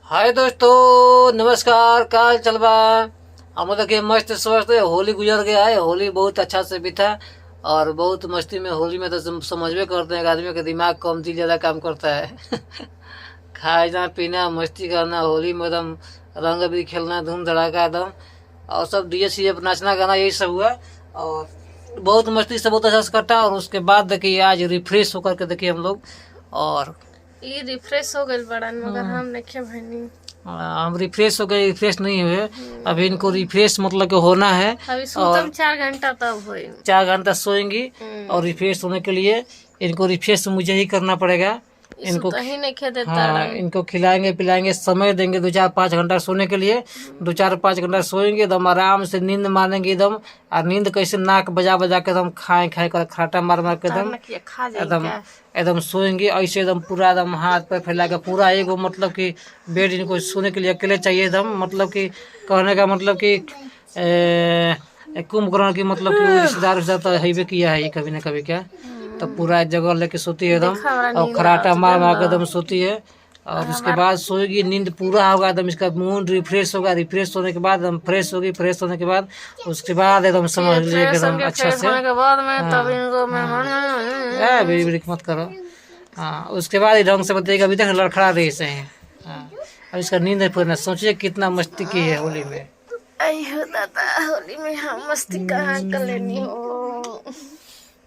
हाय दोस्तों, नमस्कार। काल चल बा हम देखिए मस्त स्वस्थ होली गुजर गया है। होली बहुत अच्छा से बीता और बहुत मस्ती में। होली में तो समझवे करते हैं, एक आदमी का दिमाग कम दिल ज़्यादा काम करता है। खाना पीना मस्ती करना, होली में एकदम रंग भी खेलना, धूम धड़ाका एकदम, और सब डीजे सीजे पर नाचना गाना, यही सब हुआ। और बहुत मस्ती से बहुत अच्छा से कटा। और उसके बाद देखिए आज रिफ्रेश होकर के देखिए हम लोग, और ये रिफ्रेश हो गए बड़न, मगर हम नहीं भनी। हम रिफ्रेश हो गए, रिफ्रेश नहीं हुए अभी। इनको रिफ्रेश मतलब कि होना है। अभी सुतम 4 घंटा तब हो 4 घंटा सोएंगी और रिफ्रेश होने के लिए इनको रिफ्रेश मुझे ही करना पड़ेगा। इनको ही नहीं खे देता। हाँ, इनको खिलाएंगे पिलाएंगे, समय देंगे 2-4-5 घंटा सोने के लिए। 2-4-5 घंटा सोएंगे, एकदम आराम से नींद मारेंगे एकदम। और नींद कैसे, नाक बजा बजा के एकदम खाए खाए कर खराटा मार मार के एकदम एकदम एकदम सोएंगे ऐसे, एकदम पूरा एकदम हाथ पैर फैला के पूरा। एगो मतलब कि बेड इनको सोने के लिए अकेले चाहिए एकदम। मतलब कि कहने का मतलब कि कुंभकर्ण की मतलब कि रिश्तेदार तो है किया है कभी ना कभी क्या। तो पूरा जगह लेके सोती है एकदम, और खराटा मार मार के एकदम सोती है। और उसके बाद सोएगी, नींद पूरा होगा एकदम, इसका मूड रिफ्रेश होगा। रिफ्रेश होने के बाद एकदम फ्रेश होगी। फ्रेश होने के बाद उसके बाद एकदम समझ लीजिए एकदम अच्छा से। बिड़ी मत करो। हाँ, उसके बाद ढंग से बताइएगा। अभी तक लड़खड़ा रही से है। हाँ, अब इसका नींद पूरा। सोचिए कितना मस्ती की है होली में। आई हो दादा, होली में हम मस्ती कहाँ कर लेनी हो।